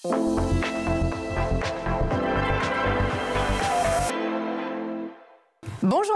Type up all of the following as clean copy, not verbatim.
Bonjour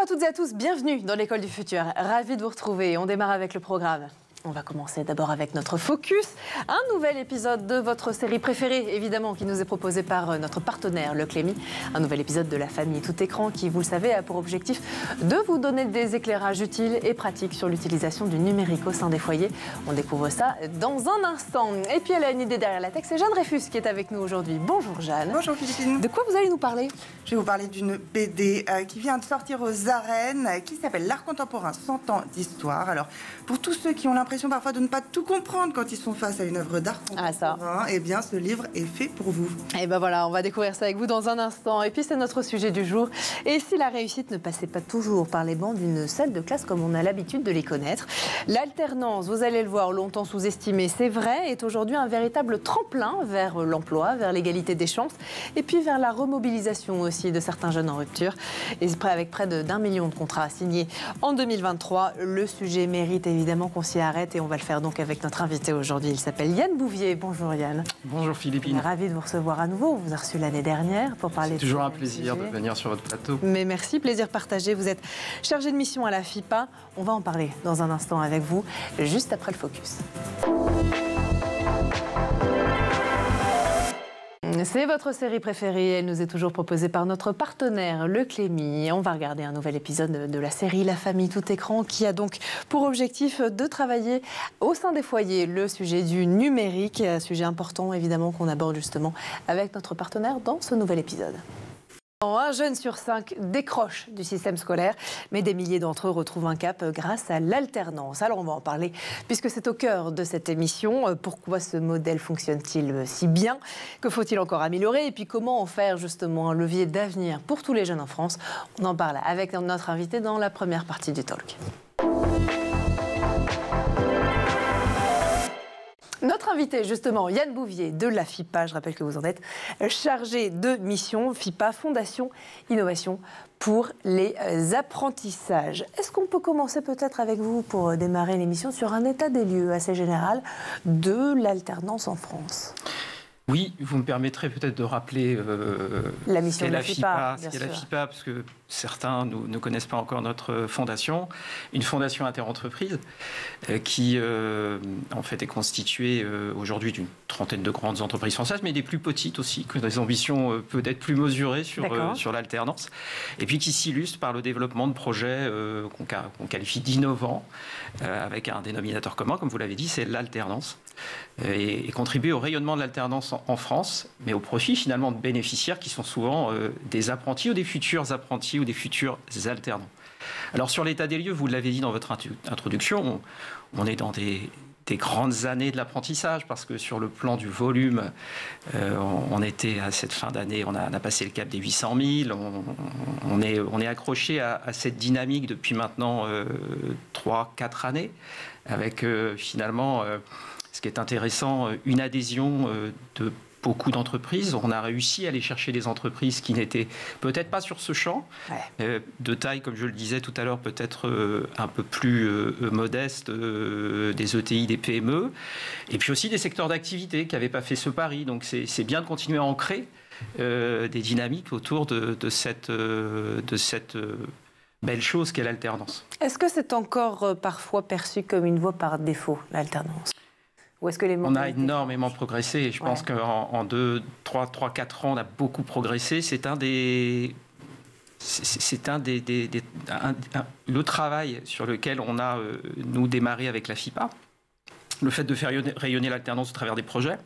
à toutes et à tous, bienvenue dans l'École du Futur. Ravi de vous retrouver. On démarre avec le programme. On va commencer d'abord avec notre focus, un nouvel épisode de votre série préférée, évidemment, qui nous est proposé par notre partenaire, Le Clémy. Un nouvel épisode de La Famille Tout Écran qui, vous le savez, a pour objectif de vous donner des éclairages utiles et pratiques sur l'utilisation du numérique au sein des foyers. On découvre ça dans un instant. Et puis elle a une idée derrière la tech, c'est Jeanne Dreyfus qui est avec nous aujourd'hui. Bonjour Jeanne. Bonjour Philippine. De quoi vous allez nous parler ? Je vais vous parler d'une BD qui vient de sortir aux arènes, qui s'appelle L'Art contemporain, 100 ans d'histoire. Alors, pour tous ceux qui ont l'impression parfois de ne pas tout comprendre quand ils sont face à une œuvre d'art contemporain, eh bien, ce livre est fait pour vous. Et ben voilà, on va découvrir ça avec vous dans un instant. Et puis, c'est notre sujet du jour. Et si la réussite ne passait pas toujours par les bancs d'une salle de classe comme on a l'habitude de les connaître, l'alternance, vous allez le voir, longtemps sous-estimée, c'est vrai, est aujourd'hui un véritable tremplin vers l'emploi, vers l'égalité des chances, et puis vers la remobilisation aussi de certains jeunes en rupture. Et avec près d'1 million de contrats signés en 2023, le sujet mérite évidemment qu'on s'y arrête et on va le faire donc avec notre invité aujourd'hui. Il s'appelle Yann Bouvier. Bonjour Yann. Bonjour Philippine. Ravi de vous recevoir à nouveau. On vous a reçu l'année dernière pour parler. C'est toujours un plaisir de venir sur votre plateau. Mais merci, plaisir partagé. Vous êtes chargé de mission à la FIPA. On va en parler dans un instant avec vous, juste après le focus. C'est votre série préférée, elle nous est toujours proposée par notre partenaire, Le Clémy. On va regarder un nouvel épisode de la série La Famille Tout Écran qui a donc pour objectif de travailler au sein des foyers le sujet du numérique, un sujet important évidemment qu'on aborde justement avec notre partenaire dans ce nouvel épisode. Un jeune sur 5 décroche du système scolaire, mais des milliers d'entre eux retrouvent un cap grâce à l'alternance. Alors on va en parler puisque c'est au cœur de cette émission. Pourquoi ce modèle fonctionne-t-il si bien ? Que faut-il encore améliorer ? Et puis comment en faire justement un levier d'avenir pour tous les jeunes en France ? On en parle avec notre invité dans la première partie du talk. Notre invité, justement, Yann Bouvier de la FIPA, je rappelle que vous en êtes chargé de mission, FIPA, Fondation Innovation pour les apprentissages. Est-ce qu'on peut commencer peut-être avec vous pour démarrer l'émission sur un état des lieux assez général de l'alternance en France ? Oui, vous me permettrez peut-être de rappeler la mission de la FIPA, ce qu'est la FIPA, parce que certains ne connaissent pas encore notre fondation, une fondation interentreprise qui en fait est constituée aujourd'hui d'une trentaine de grandes entreprises françaises, mais des plus petites aussi, qui ont des ambitions peut-être plus mesurées sur l'alternance, et puis qui s'illustre par le développement de projets qu'on qualifie d'innovants, avec un dénominateur commun, comme vous l'avez dit, c'est l'alternance, et contribuer au rayonnement de l'alternance en France, mais au profit finalement de bénéficiaires qui sont souvent des apprentis ou des futurs apprentis ou des futurs alternants. Alors sur l'état des lieux, vous l'avez dit dans votre introduction, on est dans des grandes années de l'apprentissage, parce que sur le plan du volume, on était à cette fin d'année, on a passé le cap des 800 000, on est accroché à cette dynamique depuis maintenant 3-4 années, avec finalement, ce qui est intéressant, une adhésion de beaucoup d'entreprises. On a réussi à aller chercher des entreprises qui n'étaient peut-être pas sur ce champ, de taille, comme je le disais tout à l'heure, peut-être un peu plus modeste, des ETI, des PME, et puis aussi des secteurs d'activité qui n'avaient pas fait ce pari. Donc c'est bien de continuer à ancrer des dynamiques autour de cette belle chose qu'est l'alternance. Est-ce que c'est encore parfois perçu comme une voie par défaut, l'alternance ? Ou est-ce que on a énormément progressé. Je pense qu'en 3-4 ans, on a beaucoup progressé. Le travail sur lequel on a, nous, démarré avec la FIPA, le fait de faire rayonner l'alternance au travers des projets.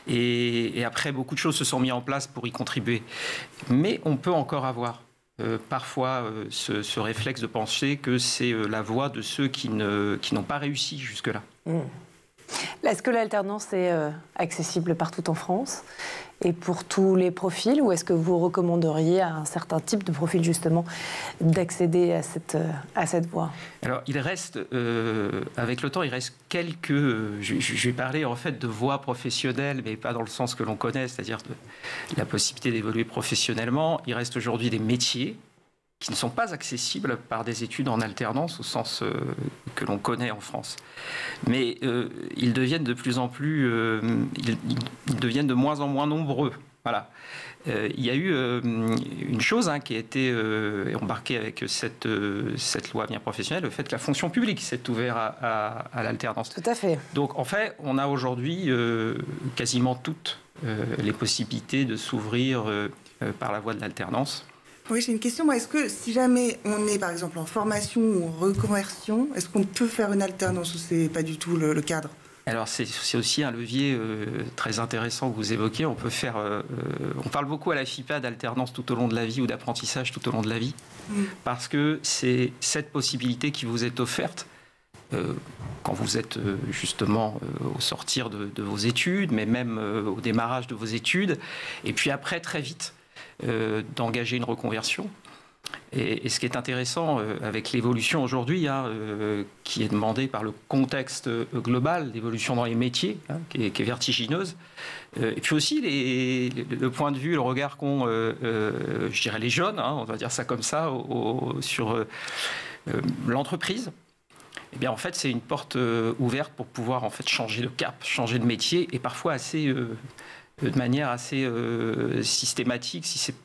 Et après, beaucoup de choses se sont mises en place pour y contribuer. Mais on peut encore avoir parfois ce réflexe de penser que c'est la voie de ceux qui n'ont pas réussi jusque-là. Est-ce que l'alternance est accessible partout en France et pour tous les profils, ou est-ce que vous recommanderiez à un certain type de profil justement d'accéder à cette voie ? Alors il reste, avec le temps, il reste quelques... je vais parler en fait de voies professionnelles, mais pas dans le sens que l'on connaît, c'est-à-dire de la possibilité d'évoluer professionnellement. Il reste aujourd'hui des métiers qui ne sont pas accessibles par des études en alternance au sens que l'on connaît en France. Mais ils deviennent de plus en plus, ils deviennent de moins en moins nombreux. Voilà. Il y a eu une chose qui a été embarquée avec cette loi bien professionnelle, le fait que la fonction publique s'est ouverte à l'alternance. Tout à fait. Donc en fait, on a aujourd'hui quasiment toutes les possibilités de s'ouvrir par la voie de l'alternance. Oui, j'ai une question. Moi, est-ce que si jamais on est, par exemple, en formation ou en reconversion, est-ce qu'on peut faire une alternance ou c'est pas du tout le cadre ? Alors, c'est aussi un levier très intéressant que vous évoquez. On peut faire... on parle beaucoup à la FIPA d'alternance tout au long de la vie ou d'apprentissage tout au long de la vie, parce que c'est cette possibilité qui vous est offerte quand vous êtes justement au sortir de vos études, mais même au démarrage de vos études, et puis après, très vite, d'engager une reconversion. Et ce qui est intéressant avec l'évolution aujourd'hui, qui est demandée par le contexte global, l'évolution dans les métiers, qui est vertigineuse, et puis aussi le point de vue, le regard qu'ont, je dirais, les jeunes, on va dire ça comme ça, sur l'entreprise. Eh bien, en fait, c'est une porte ouverte pour pouvoir en fait changer de cap, changer de métier, et parfois de manière assez systématique, si c'est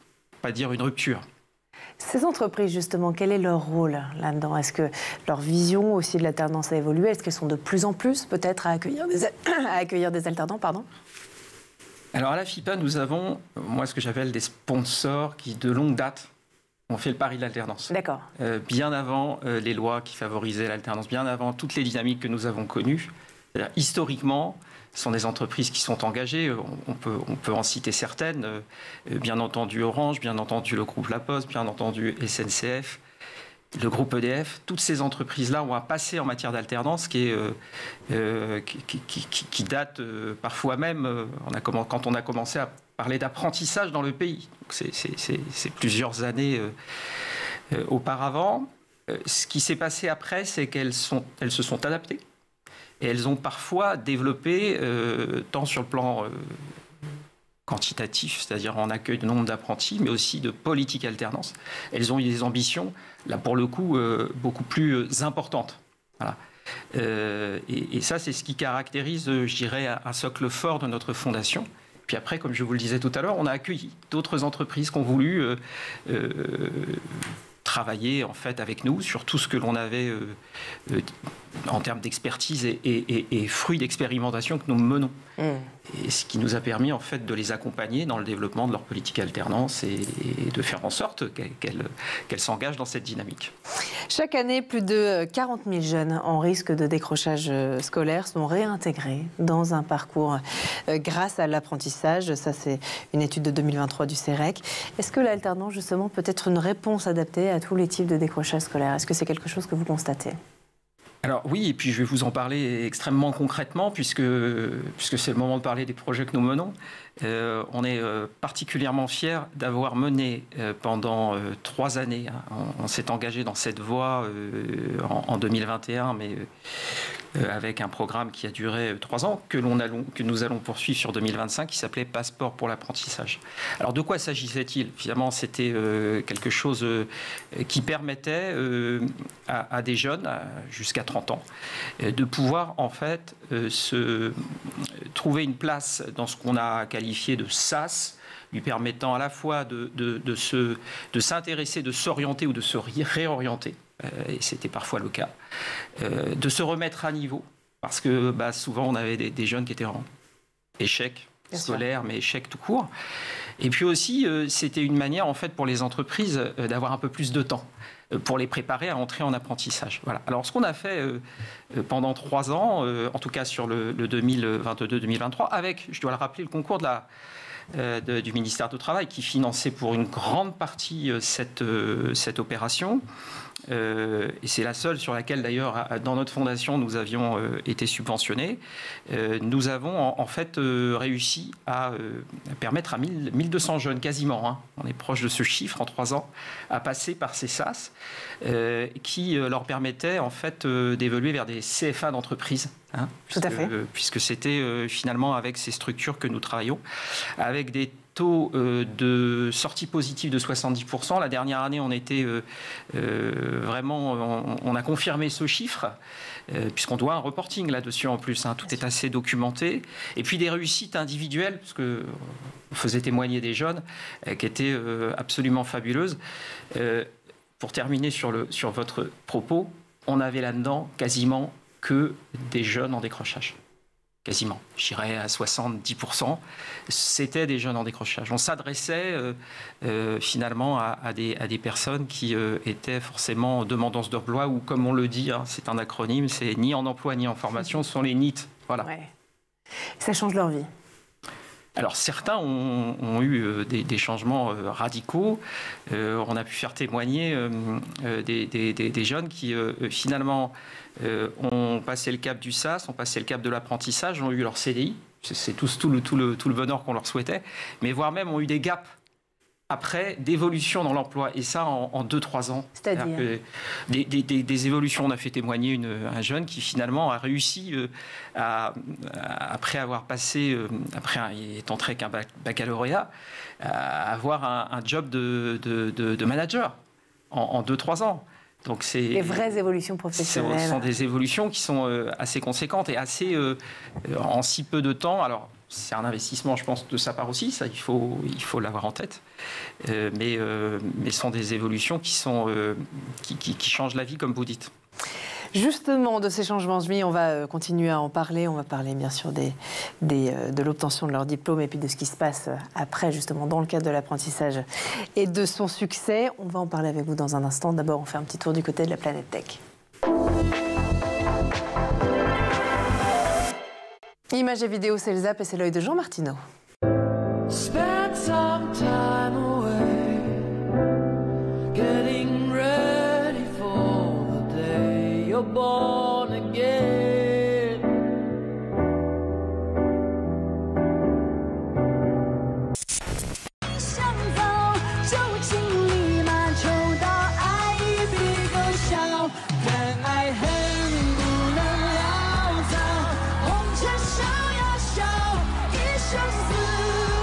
pas dire une rupture. Ces entreprises, justement, quel est leur rôle là-dedans? Est-ce que leur vision aussi de l'alternance a évolué? Est-ce qu'elles sont de plus en plus, peut-être, à accueillir des alternants, pardon? Alors, à la FIPA, nous avons, moi, ce que j'appelle des sponsors qui, de longue date, ont fait le pari de l'alternance. D'accord. Bien avant les lois qui favorisaient l'alternance, bien avant toutes les dynamiques que nous avons connues. C'est-à-dire, historiquement, ce sont des entreprises qui sont engagées. On peut en citer certaines. Bien entendu Orange, bien entendu le groupe La Poste, bien entendu SNCF, le groupe EDF. Toutes ces entreprises-là ont un passé en matière d'alternance qui date parfois même, quand on a commencé à parler d'apprentissage dans le pays. C'est plusieurs années auparavant. Ce qui s'est passé après, c'est qu'elles se sont adaptées. Et elles ont parfois développé, tant sur le plan quantitatif, c'est-à-dire en accueil de nombre d'apprentis, mais aussi de politique alternance. Elles ont eu des ambitions, là pour le coup, beaucoup plus importantes. Voilà. Et ça, c'est ce qui caractérise, je dirais, un socle fort de notre fondation. Puis après, comme je vous le disais tout à l'heure, on a accueilli d'autres entreprises qui ont voulu travailler en fait avec nous sur tout ce que l'on avait en termes d'expertise et fruits d'expérimentation que nous menons. Et ce qui nous a permis en fait de les accompagner dans le développement de leur politique alternance et de faire en sorte qu'elles s'engagent dans cette dynamique. Chaque année, plus de 40 000 jeunes en risque de décrochage scolaire sont réintégrés dans un parcours grâce à l'apprentissage. Ça, c'est une étude de 2023 du CEREC. Est-ce que l'alternance, justement, peut être une réponse adaptée à tous les types de décrochage scolaire? Est-ce que c'est quelque chose que vous constatez? Alors oui, et puis je vais vous en parler extrêmement concrètement, puisque c'est le moment de parler des projets que nous menons. On est particulièrement fiers d'avoir mené pendant 3 années, on s'est engagé dans cette voie en 2021, mais avec un programme qui a duré 3 ans, que nous allons poursuivre sur 2025, qui s'appelait Passeport pour l'apprentissage. Alors de quoi s'agissait-il? Finalement, c'était quelque chose qui permettait à des jeunes, jusqu'à 30 ans, de pouvoir en fait se trouver une place dans ce qu'on a qualifié de SAS, lui permettant à la fois de s'intéresser, de s'orienter ou de se réorienter, et c'était parfois le cas, de se remettre à niveau, parce que souvent on avait des jeunes qui étaient en échec scolaire, mais échec tout court. Et puis aussi, c'était une manière en fait pour les entreprises d'avoir un peu plus de temps pour les préparer à entrer en apprentissage. Voilà. Alors ce qu'on a fait pendant 3 ans, en tout cas sur le 2022-2023, avec, je dois le rappeler, le concours du ministère du Travail qui finançait pour une grande partie cette opération. Et c'est la seule sur laquelle d'ailleurs dans notre fondation nous avions été subventionnés. Nous avons en fait réussi à permettre à 1200 jeunes quasiment, on est proche de ce chiffre en 3 ans, à passer par ces SAS qui leur permettaient en fait d'évoluer vers des CFA d'entreprise. Tout à fait. Puisque c'était finalement avec ces structures que nous travaillons, avec des taux de sortie positive de 70%. La dernière année, on était vraiment, on a confirmé ce chiffre, puisqu'on doit un reporting là-dessus en plus. Hein, tout est assez documenté. Et puis des réussites individuelles, parce que on faisait témoigner des jeunes, qui étaient absolument fabuleuses. Pour terminer sur votre propos, on avait là-dedans quasiment que des jeunes en décrochage. Quasiment, je dirais à 70%, c'était des jeunes en décrochage. On s'adressait finalement à des personnes qui étaient forcément demandances d'emploi, ou comme on le dit, hein, c'est un acronyme, c'est ni en emploi ni en formation, ce sont les NEET. Voilà. Ouais. Ça change leur vie. Alors certains ont eu des changements radicaux. On a pu faire témoigner des jeunes qui finalement ont passé le cap du SAS, ont passé le cap de l'apprentissage, ont eu leur CDI. C'est tout le bonheur qu'on leur souhaitait. Mais voire même ont eu des gaps après d'évolution dans l'emploi. Et ça en 2-3 ans. C'est-à-dire des évolutions. On a fait témoigner un jeune qui finalement a réussi après avoir passé, il est entré avec un baccalauréat, à avoir un job de manager en 2-3 ans. Donc c'est des vraies évolutions professionnelles. Ce sont des évolutions qui sont assez conséquentes et assez en si peu de temps. Alors c'est un investissement, je pense, de sa part aussi. Ça, il faut l'avoir en tête. Mais ce sont des évolutions qui changent la vie, comme vous dites. Justement, de ces changements de vie, on va continuer à en parler. On va parler bien sûr de l'obtention de leur diplôme et puis de ce qui se passe après, justement, dans le cadre de l'apprentissage et de son succès. On va en parler avec vous dans un instant. D'abord, on fait un petit tour du côté de la planète tech. Images et vidéos, c'est le Zap et c'est l'œil de Jean Martineau. Spend some time away, getting ready for the day you're born again. 想走就请立马抽到爱一笔勾销，但爱恨不能潦草，红尘笑呀笑，一生死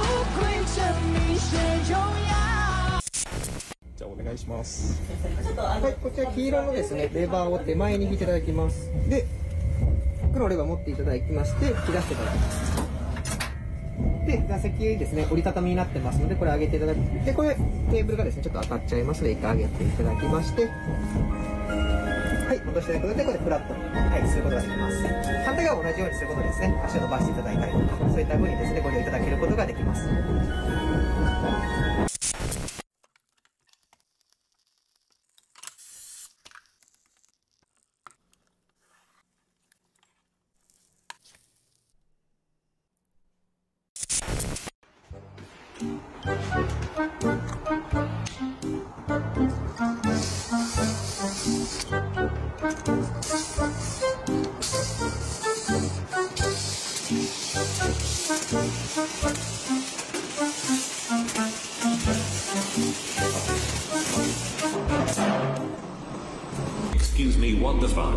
无愧，证明谁重要。じゃあお願いします。はい、こちら黄色のですねレバーを手前に引いていただきます。で、黒のレバー持っていただきまして引き出していただきます。で、座席ですね折りたたみになってますのでこれ上げていただく。で、これテーブルがですねちょっと当たっちゃいますので一回上げていただきまして、はい、戻していただくことでこれフラットに、することができます。反対側も同じようにすることでですね足を伸ばしていただいたりとかそういった風にですねご利用いただけることができます。Excuse me, what the fuck?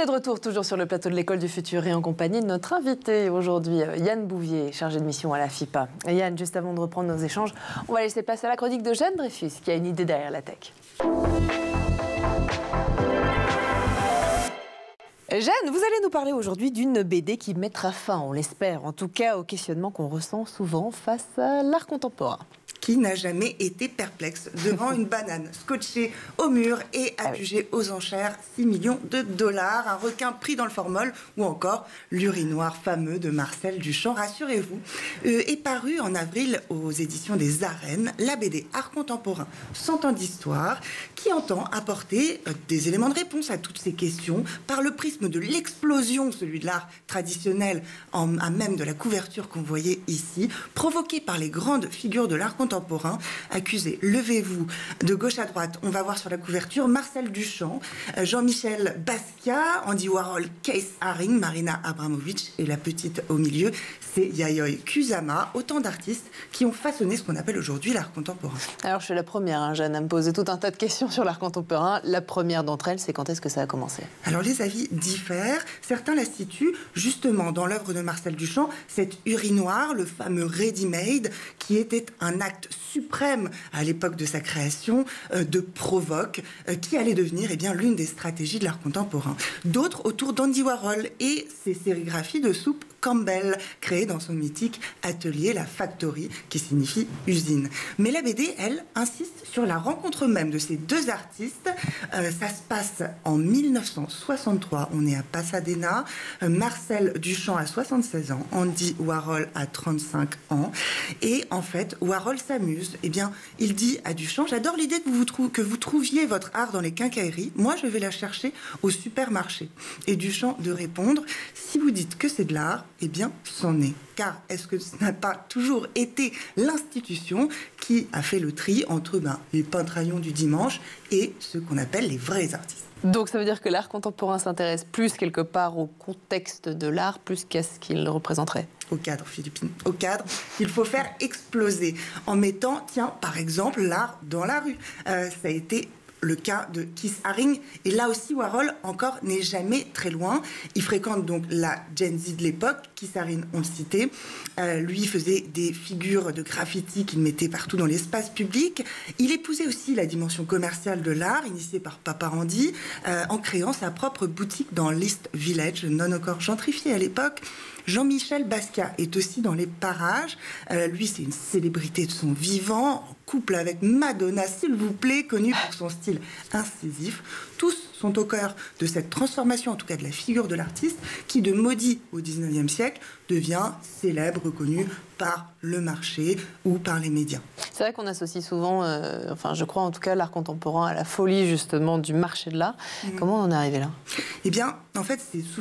est de retour toujours sur le plateau de l'École du Futur et en compagnie de notre invité aujourd'hui, Yann Bouvier, chargé de mission à la FIPA. Et Yann, juste avant de reprendre nos échanges, on va laisser passer à la chronique de Jeanne Dreyfus, qui a une idée derrière la tech. Jeanne, vous allez nous parler aujourd'hui d'une BD qui mettra fin, on l'espère, en tout cas au questionnement qu'on ressent souvent face à l'art contemporain. Qui n'a jamais été perplexe devant une banane scotchée au mur et adjugée aux enchères 6 millions de dollars, un requin pris dans le formol ou encore l'urinoir fameux de Marcel Duchamp, rassurez-vous, est paru en avril aux éditions des Arènes, la BD Art contemporain 100 ans d'histoire, qui entend apporter des éléments de réponse à toutes ces questions par le prisme de l'explosion, celui de l'art traditionnel, à même de la couverture qu'on voyait ici, provoqué par les grandes figures de l'art contemporain. Accusé, levez-vous, de gauche à droite. On va voir sur la couverture Marcel Duchamp, Jean-Michel Basquiat, Andy Warhol, Keith Haring, Marina Abramovic et la petite au milieu, c'est Yayoi Kusama, autant d'artistes qui ont façonné ce qu'on appelle aujourd'hui l'art contemporain. Alors je suis la première, Jeanne, à me poser tout un tas de questions sur l'art contemporain. La première d'entre elles, c'est quand est-ce que ça a commencé? Alors les avis diffèrent. Certains la situent justement dans l'œuvre de Marcel Duchamp, cet urinoir, le fameux ready-made, qui était un acte suprême à l'époque de sa création, de provoque, qui allait devenir l'une des stratégies de l'art contemporain. D'autres autour d'Andy Warhol et ses sérigraphies de soupe Campbell, créée dans son mythique atelier, la Factory, qui signifie usine. Mais la BD, elle, insiste sur la rencontre même de ces deux artistes. Ça se passe en 1963, on est à Pasadena. Marcel Duchamp a 76 ans, Andy Warhol a 35 ans. Et en fait, Warhol s'amuse. Il dit à Duchamp, j'adore l'idée que vous trouviez votre art dans les quincailleries. Moi, je vais la chercher au supermarché. Et Duchamp de répondre, si vous dites que c'est de l'art, c'en est. Car est-ce que ce n'a pas toujours été l'institution qui a fait le tri entre les peintraillons du dimanche et ce qu'on appelle les vrais artistes? Donc ça veut dire que l'art contemporain s'intéresse plus quelque part au contexte de l'art, plus qu'à ce qu'il représenterait? Au cadre, Philippine, au cadre qu'il faut faire exploser en mettant, par exemple, l'art dans la rue. Ça a été le cas de Keith Haring. Et là aussi, Warhol, encore, n'est jamais très loin. Il fréquente donc la Gen Z de l'époque. Keith Haring, on le citait. Lui faisait des figures de graffiti qu'il mettait partout dans l'espace public. Il épousait aussi la dimension commerciale de l'art, initiée par Papa Andy, en créant sa propre boutique dans l'East Village, non encore gentrifié à l'époque. Jean-Michel Basquiat est aussi dans les parages. Lui, c'est une célébrité de son vivant, en couple avec Madonna, s'il vous plaît, connue pour son style incisif. Tous sont au cœur de cette transformation, en tout cas de la figure de l'artiste, qui de maudit au XIXe siècle devient célèbre, reconnu par le marché ou par les médias. C'est vrai qu'on associe souvent, je crois en tout cas, l'art contemporain à la folie justement du marché de l'art. Comment on en est arrivé là? En fait,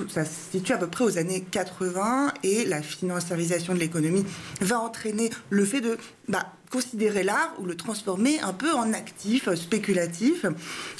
ça se situe à peu près aux années 80 et la financiarisation de l'économie va entraîner le fait de considérer l'art ou le transformer un peu en actif, spéculatif.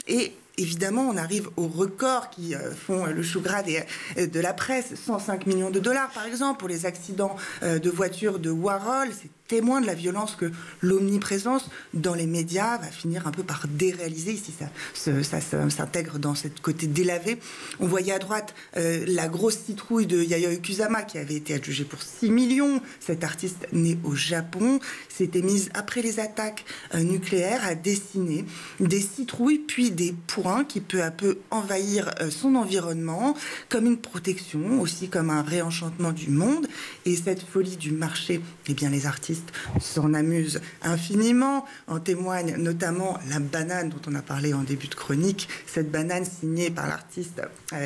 Et évidemment, on arrive aux records qui font le chou gras de la presse. 105 millions de dollars, par exemple, pour les accidents de voitures de Warhol. C'est témoin de la violence que l'omniprésence dans les médias va finir un peu par déréaliser. Ici, ça s'intègre dans ce côté délavé. On voyait à droite la grosse citrouille de Yayoi Kusama qui avait été adjugée pour 6 millions. Cette artiste née au Japon s'était mise, après les attaques nucléaires, à dessiner des citrouilles puis des points qui peu à peu envahirent son environnement comme une protection, aussi comme un réenchantement du monde. Et cette folie du marché, les artistes s'en amusent infiniment. En témoigne notamment la banane dont on a parlé en début de chronique, cette banane signée par l'artiste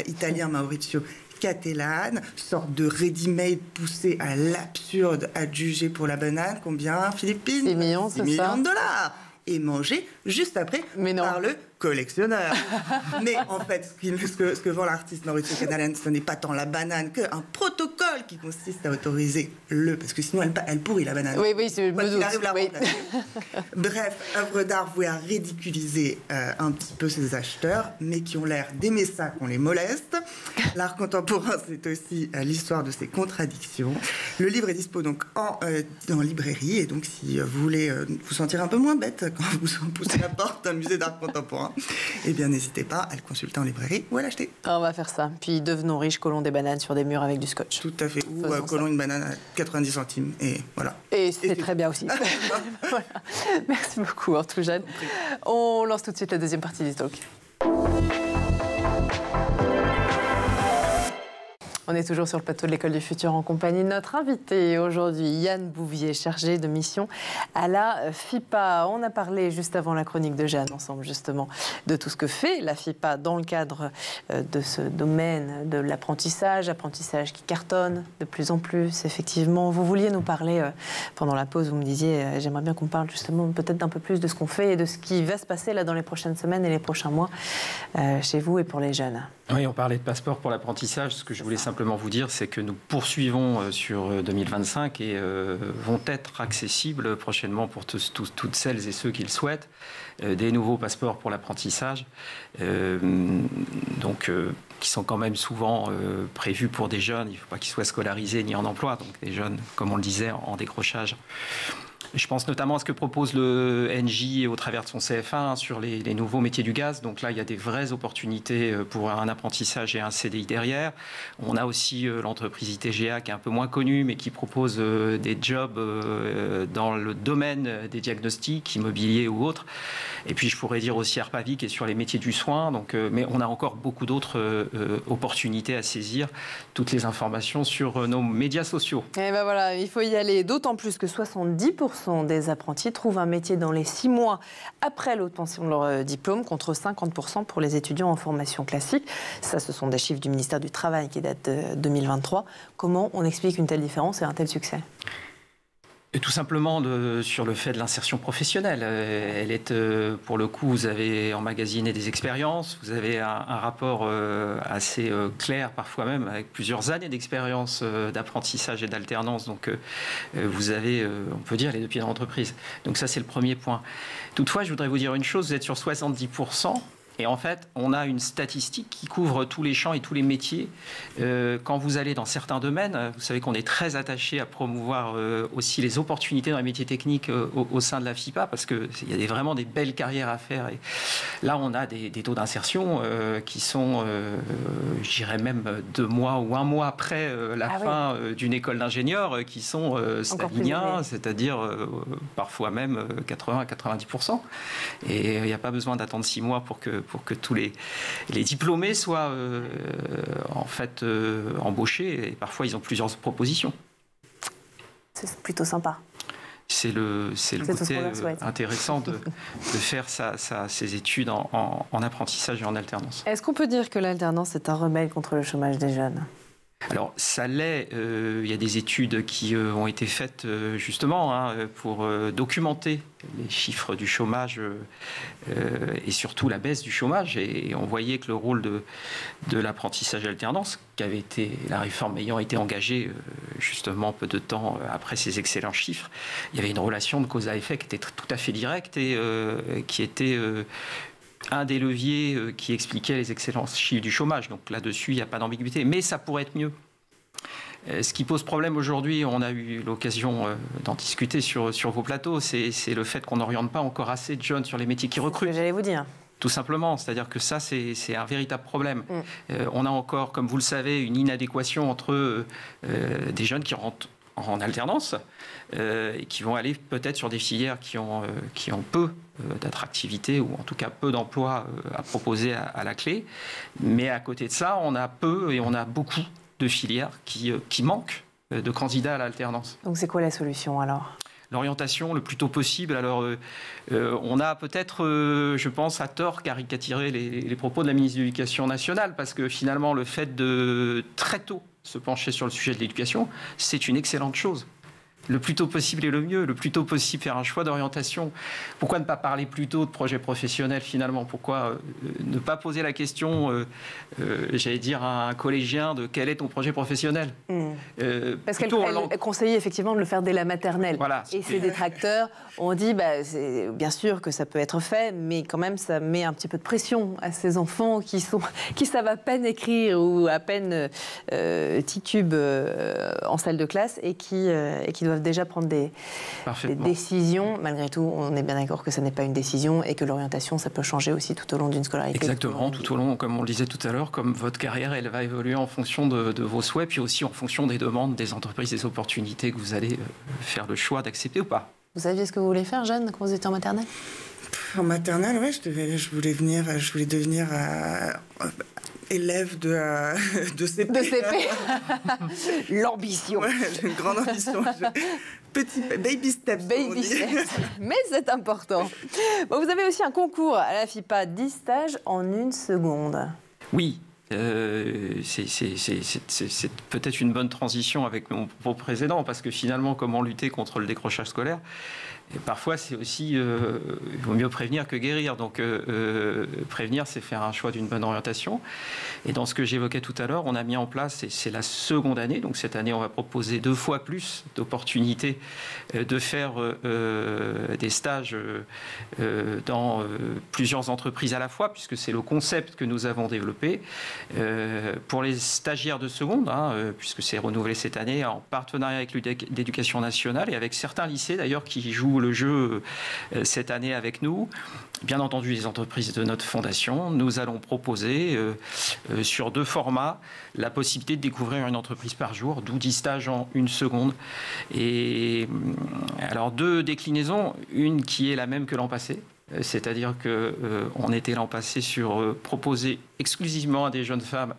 italien Maurizio Cattelan, sorte de ready-made poussé à l'absurde, adjugé pour la banane. Combien, Philippine? 6 millions, c'est ça. 6 millions de dollars. Et mangé juste après par le collectionneur. Mais en fait, ce que vend l'artiste Maurizio Cattelan, ce n'est pas tant la banane qu'un protocole qui consiste à autoriser parce que sinon elle pourrit la banane. Oui, c'est me doute. Oui. Bref, œuvre d'art vouée à ridiculiser un petit peu ses acheteurs, mais qui ont l'air d'aimer ça qu'on les moleste. L'art contemporain, c'est aussi l'histoire de ses contradictions. Le livre est dispo donc en librairie, et donc si vous voulez vous sentir un peu moins bête quand vous poussez la porte d'un musée d'art contemporain, eh bien n'hésitez pas à le consulter en librairie ou à l'acheter. On va faire ça. Puis devenons riches, collons des bananes sur des murs avec du scotch. Tout à fait. Ou collons une banane à 90 centimes, et voilà. Et c'est très bien aussi. Voilà. Merci beaucoup, Antoujane. On lance tout de suite la deuxième partie du talk. On est toujours sur le plateau de l'École du Futur en compagnie de notre invité aujourd'hui, Yann Bouvier, chargé de mission à la FIPA. On a parlé juste avant la chronique de Jeanne, ensemble justement, de tout ce que fait la FIPA dans le cadre de ce domaine de l'apprentissage, apprentissage qui cartonne de plus en plus, effectivement. Vous vouliez nous parler, pendant la pause, vous me disiez, j'aimerais bien qu'on parle justement peut-être d'un peu plus de ce qu'on fait et de ce qui va se passer là dans les prochaines semaines et les prochains mois chez vous et pour les jeunes. Oui, on parlait de passeport pour l'apprentissage. Ce que je voulais simplement vous dire, c'est que nous poursuivons sur 2025 et vont être accessibles prochainement pour toutes celles et ceux qui le souhaitent, des nouveaux passeports pour l'apprentissage, qui sont quand même souvent prévus pour des jeunes. Il ne faut pas qu'ils soient scolarisés ni en emploi, donc des jeunes, comme on le disait, en décrochage. Je pense notamment à ce que propose le NJ au travers de son CF1 sur les nouveaux métiers du gaz. Donc là, il y a des vraies opportunités pour un apprentissage et un CDI derrière. On a aussi l'entreprise ITGA qui est un peu moins connue, mais qui propose des jobs dans le domaine des diagnostics, immobiliers ou autres. Et puis, je pourrais dire aussi Arpavi qui est sur les métiers du soin. Donc, mais on a encore beaucoup d'autres opportunités à saisir. Toutes les informations sur nos médias sociaux. Et ben voilà, il faut y aller. D'autant plus que 70% des apprentis trouvent un métier dans les 6 mois après l'obtention de leur diplôme, contre 50% pour les étudiants en formation classique. Ça, ce sont des chiffres du ministère du Travail qui datent de 2023. Comment on explique une telle différence et un tel succès ? Et tout simplement sur le fait de l'insertion professionnelle. Elle est, pour le coup, vous avez emmagasiné des expériences, vous avez un rapport assez clair, parfois même, avec plusieurs années d'expérience d'apprentissage et d'alternance. Donc, vous avez, on peut dire, les deux pieds dans l'entreprise. Donc ça, c'est le premier point. Toutefois, je voudrais vous dire une chose, vous êtes sur 70%. Et en fait, on a une statistique qui couvre tous les champs et tous les métiers. Quand vous allez dans certains domaines, vous savez qu'on est très attaché à promouvoir aussi les opportunités dans les métiers techniques au sein de la FIPA, parce qu'il y a vraiment des belles carrières à faire. Et là, on a des taux d'insertion qui sont, je dirais même 2 mois ou 1 mois après la fin d'une école d'ingénieur, qui sont staliniens, c'est-à-dire parfois même 80-90%. Et il n'y a pas besoin d'attendre 6 mois pour que tous les diplômés soient embauchés. Et parfois, ils ont plusieurs propositions. C'est plutôt sympa. C'est le côté intéressant de faire ses études en apprentissage et en alternance. Est-ce qu'on peut dire que l'alternance est un remède contre le chômage des jeunes ? Alors, ça l'est. Il y a des études qui ont été faites justement pour documenter les chiffres du chômage et surtout la baisse du chômage. Et on voyait que le rôle de l'apprentissage et l'alternance, qui avait été, la réforme ayant été engagée justement peu de temps après ces excellents chiffres, il y avait une relation de cause à effet qui était tout à fait directe et qui était un des leviers qui expliquait les excellents chiffres du chômage. Donc là-dessus, il n'y a pas d'ambiguïté. Mais ça pourrait être mieux. Ce qui pose problème aujourd'hui, on a eu l'occasion d'en discuter sur vos plateaux, c'est le fait qu'on n'oriente pas encore assez de jeunes sur les métiers qui recrutent. C'est ce que j'allais vous dire. Tout simplement, c'est-à-dire que ça, c'est un véritable problème. On a encore, comme vous le savez, une inadéquation entre des jeunes qui rentrent en alternance et qui vont aller peut-être sur des filières qui ont peu d'attractivité ou en tout cas peu d'emplois à proposer à la clé. Mais à côté de ça, on a peu et on a beaucoup de filières qui manquent de candidats à l'alternance. Donc c'est quoi la solution alors ? L'orientation le plus tôt possible. Alors, on a peut-être, je pense, à tort caricaturé les propos de la ministre de l'Éducation nationale, parce que finalement, le fait de très tôt se pencher sur le sujet de l'éducation, c'est une excellente chose. Le plus tôt possible est le mieux. Le plus tôt possible, faire un choix d'orientation. Pourquoi ne pas parler plus tôt de projet professionnel finalement? Pourquoi ne pas poser la question, j'allais dire, à un collégien de quel est ton projet professionnel? Parce qu'elle conseillait effectivement de le faire dès la maternelle. Voilà. Et ses détracteurs ont dit, bien sûr que ça peut être fait, mais quand même ça met un petit peu de pression à ces enfants qui savent à peine écrire ou à peine titubent en salle de classe et qui doivent déjà prendre des décisions. Malgré tout, on est bien d'accord que ce n'est pas une décision et que l'orientation, ça peut changer aussi tout au long d'une scolarité. Exactement, tout au long, comme on le disait tout à l'heure, comme votre carrière, elle va évoluer en fonction de vos souhaits, puis aussi en fonction des demandes, des entreprises, des opportunités que vous allez faire le choix d'accepter ou pas. Vous saviez ce que vous voulez faire, Jeanne, quand vous étiez en maternelle? En maternelle, oui, je voulais devenir élève de CP. De CP. L'ambition. Ouais, j'ai une grande ambition. Petit baby steps. Baby steps. Mais c'est important. Bon, vous avez aussi un concours à la FIPA, 10 stages en 1 seconde. Oui. C'est peut-être une bonne transition avec mon propos précédent, parce que finalement, comment lutter contre le décrochage scolaire? Et parfois, c'est aussi, il vaut mieux prévenir que guérir. Donc, prévenir, c'est faire un choix d'une bonne orientation. Et dans ce que j'évoquais tout à l'heure, on a mis en place, et c'est la seconde année, donc cette année, on va proposer 2 fois plus d'opportunités de faire des stages dans plusieurs entreprises à la fois, puisque c'est le concept que nous avons développé. Pour les stagiaires de seconde, puisque c'est renouvelé cette année, en partenariat avec l'Éducation nationale et avec certains lycées d'ailleurs qui jouent le jeu cette année avec nous. Bien entendu, les entreprises de notre fondation, nous allons proposer sur 2 formats la possibilité de découvrir une entreprise par jour, d'où 10 stages en 1 seconde. Et alors 2 déclinaisons, une qui est la même que l'an passé. C'est-à-dire qu'on était l'an passé sur proposer exclusivement à des jeunes femmes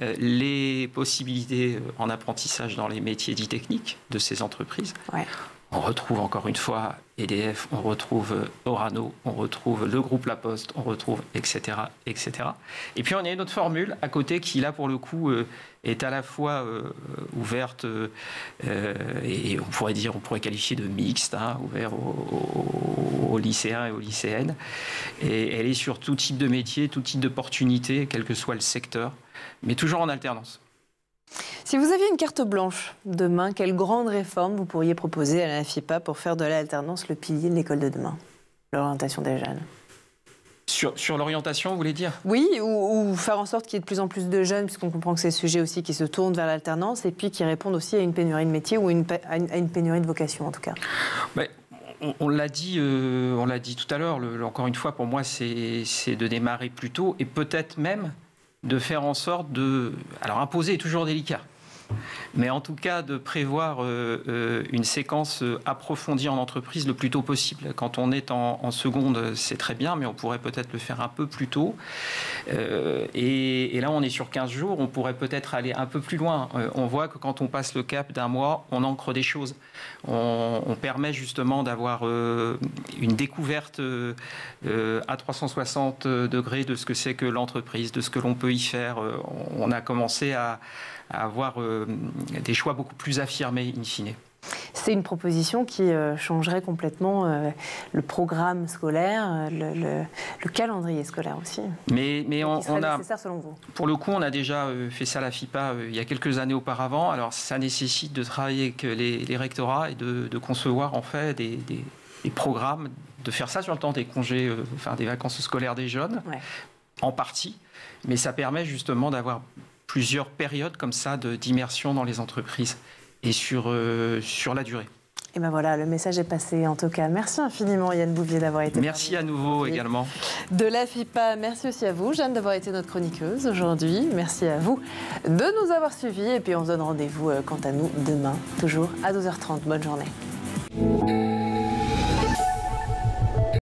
les possibilités en apprentissage dans les métiers dits techniques de ces entreprises. Ouais. On retrouve encore une fois EDF, on retrouve Orano, on retrouve le groupe La Poste, on retrouve etc., etc. Et puis on a une autre formule à côté qui là pour le coup est à la fois ouverte et on pourrait qualifier de mixte, ouvert aux lycéens et aux lycéennes. Et elle est sur tout type de métier, tout type d'opportunité, quel que soit le secteur, mais toujours en alternance. Si vous aviez une carte blanche demain, quelle grande réforme vous pourriez proposer à la FIPA pour faire de l'alternance le pilier de l'école de demain, l'orientation des jeunes? Sur l'orientation, vous voulez dire? Oui, ou faire en sorte qu'il y ait de plus en plus de jeunes, puisqu'on comprend que c'est le sujet aussi qui se tourne vers l'alternance, et puis qui répondent aussi à une pénurie de métiers ou à une pénurie de vocation en tout cas. Ouais. On l'a dit tout à l'heure, encore une fois, pour moi, c'est de démarrer plus tôt et peut-être même de faire en sorte de... Alors, imposer est toujours délicat. Mais en tout cas, de prévoir une séquence approfondie en entreprise le plus tôt possible. Quand on est en seconde, c'est très bien, mais on pourrait peut-être le faire un peu plus tôt. Et là, on est sur 15 jours, on pourrait peut-être aller un peu plus loin. On voit que quand on passe le cap d'1 mois, on ancre des choses. On permet justement d'avoir une découverte à 360 degrés de ce que c'est que l'entreprise, de ce que l'on peut y faire. On a commencé à avoir des choix beaucoup plus affirmés in fine. C'est une proposition qui changerait complètement le programme scolaire, le calendrier scolaire aussi. Mais on a, nécessaire selon vous. Pour le coup, on a déjà fait ça à la FIPA il y a quelques années auparavant. Alors ça nécessite de travailler avec les rectorats et de concevoir en fait des programmes, de faire ça sur le temps des congés, des vacances scolaires des jeunes, en partie. Mais ça permet justement d'avoir plusieurs périodes comme ça d'immersion dans les entreprises et sur la durée. Et ben voilà, le message est passé en tout cas. Merci infiniment Yann Bouvier d'avoir été Merci à nouveau également. De la FIPA, merci aussi à vous Jeanne d'avoir été notre chroniqueuse aujourd'hui. Merci à vous de nous avoir suivis et puis on se donne rendez-vous quant à nous demain, toujours à 12h30. Bonne journée.